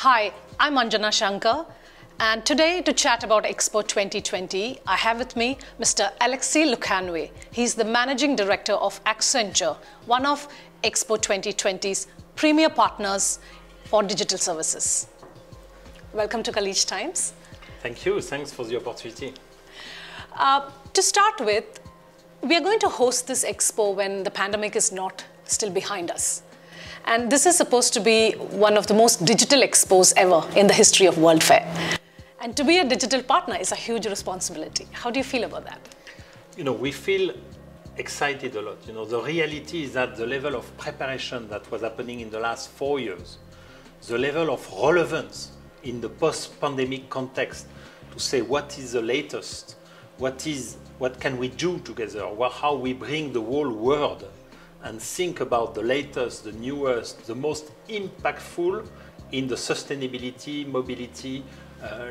Hi, I'm Anjana Shankar, and today to chat about Expo 2020, I have with me Mr. Alexei Lukhanwe. He's the Managing Director of Accenture, one of Expo 2020's premier partners for digital services. Welcome to Khaleej Times. Thank you. Thanks for the opportunity. To start with, we are going to host this Expo when the pandemic is not still behind us. And this is supposed to be one of the most digital expos ever in the history of World Fair. And to be a digital partner is a huge responsibility. How do you feel about that? We feel excited a lot. The reality is that the level of preparation that was happening in the last 4 years, the level of relevance in the post-pandemic context to say what is the latest, what can we do together, how we bring the whole world and think about the latest, the newest, the most impactful in the sustainability, mobility,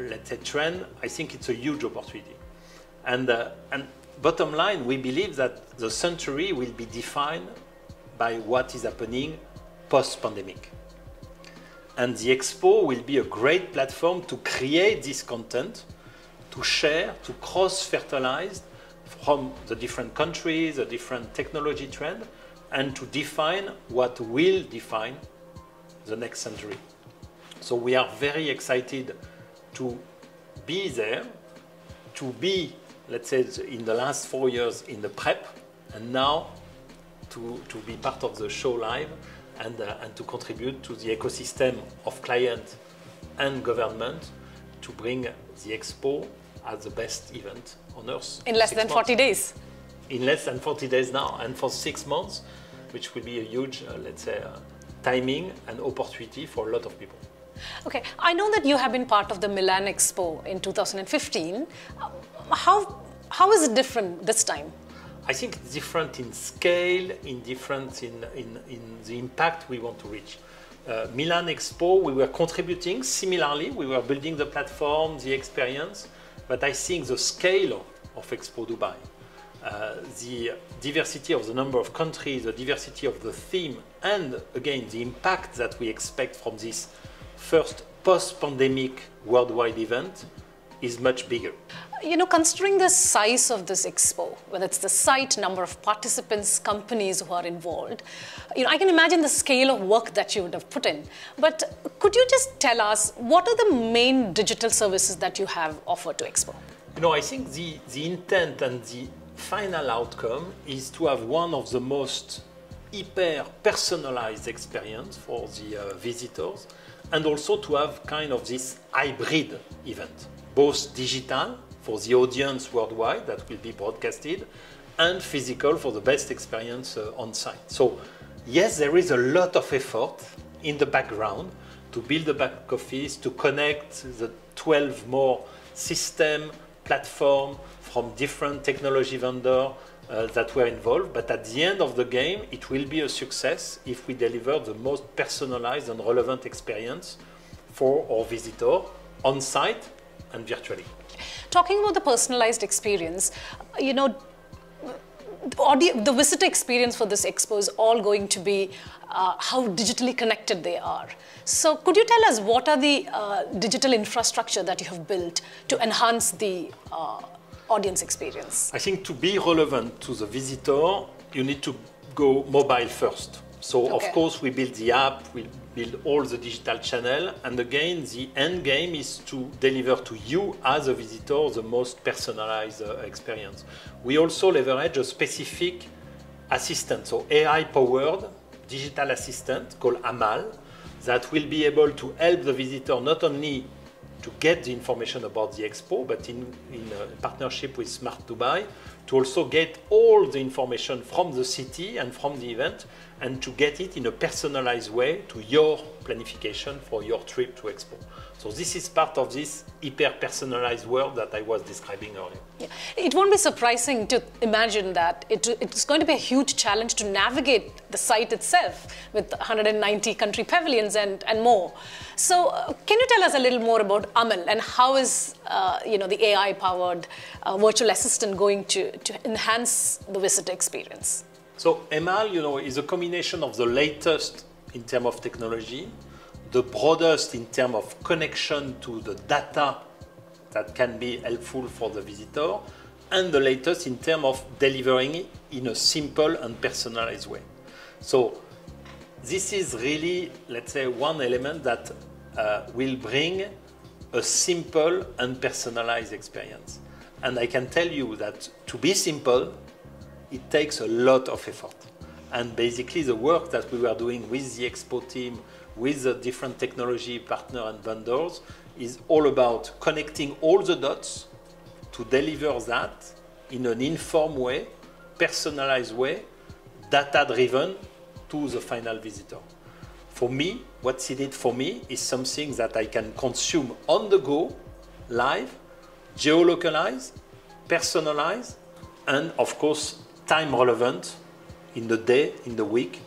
let's say trend. I think it's a huge opportunity. And bottom line, we believe that the century will be defined by what is happening post-pandemic. And the Expo will be a great platform to create this content, to share, to cross-fertilize from the different countries, the different technology trends, and to define what will define the next century. So we are very excited to be there, to be, let's say, in the last 4 years in the prep, and now to be part of the show live and to contribute to the ecosystem of client and government to bring the Expo as the best event on earth. In less than 40 days. In less than 40 days now, and for 6 months, which will be a huge, let's say, timing and opportunity for a lot of people. Okay, I know that you have been part of the Milan Expo in 2015. How is it different this time? I think it's different in scale, different in the impact we want to reach. Milan Expo, we were contributing similarly. We were building the platform, the experience, but I think the scale of Expo Dubai, the diversity of the number of countries, the diversity of the theme, and again, the impact that we expect from this first post-pandemic worldwide event is much bigger. Considering the size of this Expo, whether it's the site, number of participants, companies who are involved, I can imagine the scale of work that you would have put in. But could you just tell us, what are the main digital services that you have offered to Expo? I think the intent and the final outcome is to have one of the most hyper-personalized experience for the visitors, and also to have kind of this hybrid event, both digital for the audience worldwide that will be broadcasted, and physical for the best experience on site. So yes, there is a lot of effort in the background to build the back office, to connect the 12 more system, platform from different technology vendors that were involved. But at the end of the game, it will be a success if we deliver the most personalized and relevant experience for our visitor on site and virtually. Talking about the personalized experience, the visitor experience for this Expo is all going to be how digitally connected they are. So could you tell us what are the digital infrastructure that you have built to enhance the audience experience? I think to be relevant to the visitor, you need to go mobile first. So of course we build the app, we build all the digital channel, and again the end game is to deliver to you as a visitor the most personalized experience. We also leverage a specific assistant, so AI-powered digital assistant called Amal, that will be able to help the visitor not only to get the information about the Expo, but in partnership with Smart Dubai, to also get all the information from the city and from the event, and to get it in a personalized way to your planification for your trip to Expo. So this is part of this hyper-personalized world that I was describing earlier. Yeah. It won't be surprising to imagine that it's going to be a huge challenge to navigate the site itself with 190 country pavilions and more. So can you tell us a little more about Amal and how is the AI-powered virtual assistant going to enhance the visitor experience? So Amal, is a combination of the latest in terms of technology, the broadest in terms of connection to the data that can be helpful for the visitor, and the latest in terms of delivering it in a simple and personalized way. So this is really, let's say, one element that will bring a simple and personalized experience. And I can tell you that to be simple, it takes a lot of effort. And basically the work that we were doing with the Expo team, with the different technology partners and vendors, is all about connecting all the dots to deliver that in an informed way, personalized way, data-driven to the final visitor. For me, what's in it for me is something that I can consume on the go, live, geolocalized, personalized, and of course, time relevant in the day, in the week,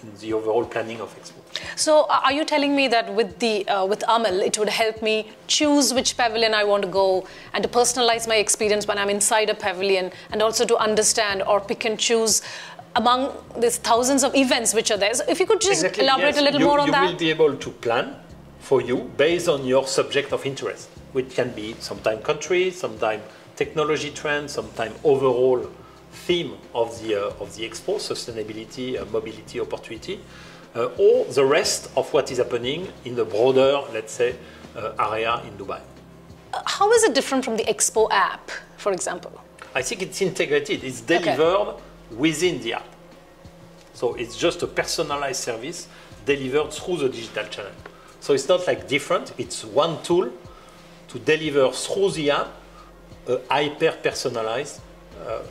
in the overall planning of Expo. So are you telling me that with AML, it would help me choose which pavilion I want to go and to personalize my experience when I'm inside a pavilion, and also to understand or pick and choose among these thousands of events which are there? So if you could just elaborate a little more on that. You will be able to plan for you based on your subject of interest, which can be sometimes country, sometimes technology trends, sometimes overall theme of the Expo, sustainability, mobility, opportunity, or the rest of what is happening in the broader, let's say, area in Dubai. How is it different from the Expo app, for example? I think it's integrated. It's delivered within the app. So it's just a personalized service delivered through the digital channel. So it's not like different. It's one tool to deliver through the app a hyper-personalized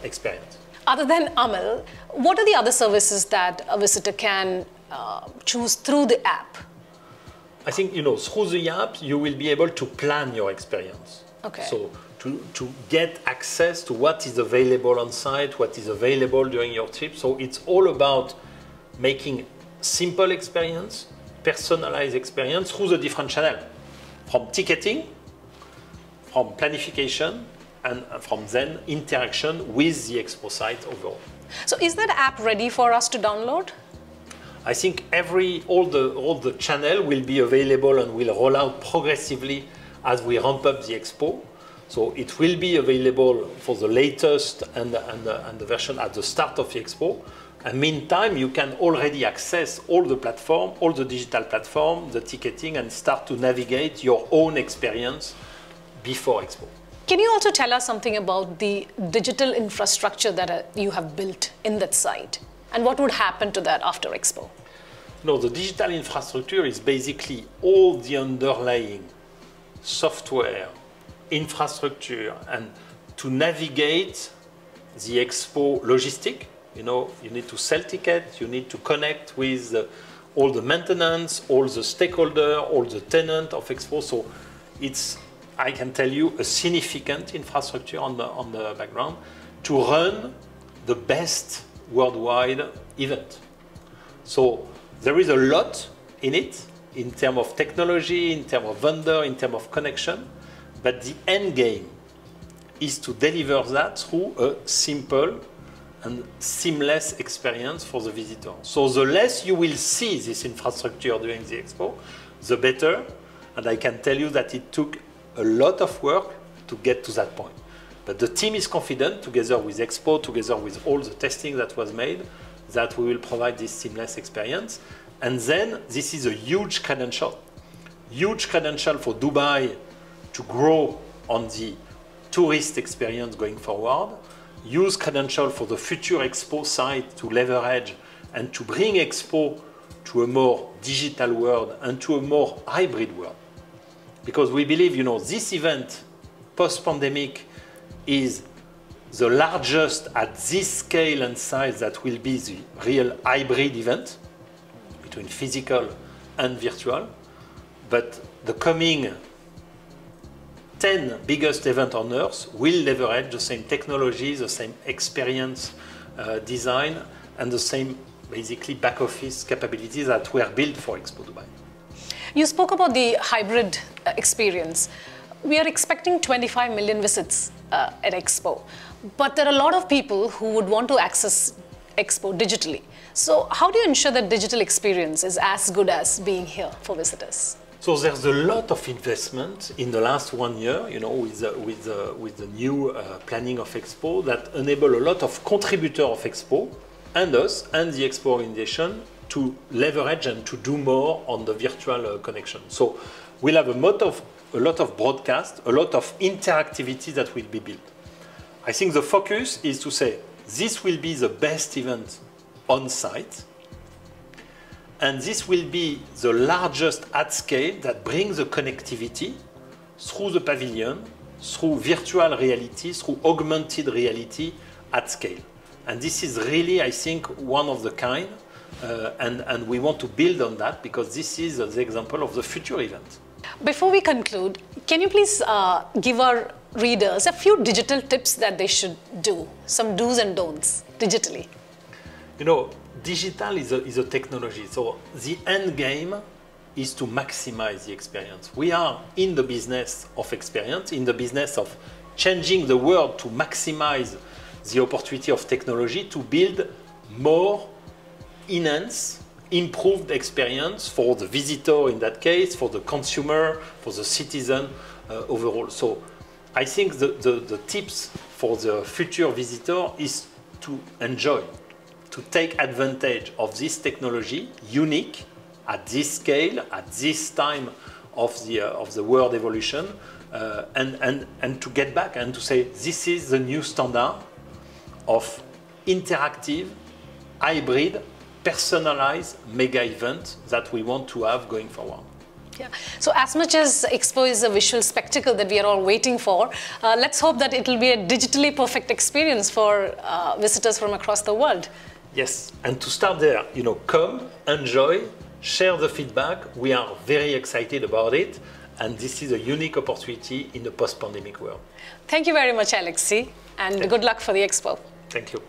experience. Other than AML, what are the other services that a visitor can choose through the app? I think, through the app, you will be able to plan your experience. Okay. So to get access to what is available on site, what is available during your trip. So it's all about making simple experience, personalized experience through the different channels, from ticketing, from planification, and from then interaction with the Expo site overall. So is that app ready for us to download? I think all the channel will be available and will roll out progressively as we ramp up the Expo. So it will be available for the latest and the version at the start of the Expo. And meantime, you can already access all the platform, all the digital platform, the ticketing, and start to navigate your own experience before Expo. Can you also tell us something about the digital infrastructure that you have built in that site? And what would happen to that after Expo? No, the digital infrastructure is basically all the underlying software, infrastructure, and to navigate the Expo logistic. You need to sell tickets, you need to connect with all the maintenance, all the stakeholder, all the tenant of Expo. So it's, I can tell you, a significant infrastructure on the background to run the best worldwide event. So there is a lot in it, in terms of technology, in terms of vendor, in terms of connection, but the end game is to deliver that through a simple and seamless experience for the visitor. So the less you will see this infrastructure during the Expo, the better. And I can tell you that it took a lot of work to get to that point. But the team is confident, together with Expo, together with all the testing that was made, that we will provide this seamless experience. And then this is a huge credential for Dubai to grow on the tourist experience going forward, use credential for the future Expo site to leverage and to bring Expo to a more digital world and to a more hybrid world. Because we believe, this event, post-pandemic, is the largest at this scale and size that will be the real hybrid event between physical and virtual. But the coming 10 biggest events on Earth will leverage the same technology, the same experience design, and the same, basically, back office capabilities that were built for Expo Dubai. You spoke about the hybrid experience. We are expecting 25 million visits at Expo, but there are a lot of people who would want to access Expo digitally. So how do you ensure that digital experience is as good as being here for visitors? So there's a lot of investment in the last 1 year, you know, with the new planning of Expo that enable a lot of contributors of Expo and us and the Expo organization to leverage and to do more on the virtual connection. So we'll have a lot of broadcast, a lot of interactivity that will be built. I think the focus is to say this will be the best event on site, and this will be the largest at scale that brings the connectivity through the pavilion, through virtual reality, through augmented reality at scale. And this is really, I think, one of the kind, and we want to build on that because this is the example of the future event. Before we conclude, can you please give our readers a few digital tips that they should do, some do's and don'ts digitally? You know, digital is a technology, so the end game is to maximize the experience. We are in the business of experience, in the business of changing the world to maximize the opportunity of technology to build more enhanced, improved experience for the visitor in that case, for the consumer, for the citizen overall. So I think the tips for the future visitor is to enjoy, to take advantage of this technology, unique at this scale, at this time of the world evolution, and to get back and to say this is the new standard of interactive, hybrid, personalized mega event that we want to have going forward. Yeah. So as much as Expo is a visual spectacle that we are all waiting for, let's hope that it will be a digitally perfect experience for visitors from across the world. Yes, and to start there, you know, come, enjoy, share the feedback. We are very excited about it, and this is a unique opportunity in the post-pandemic world. Thank you very much, Alexei, and good luck for the Expo. Thank you.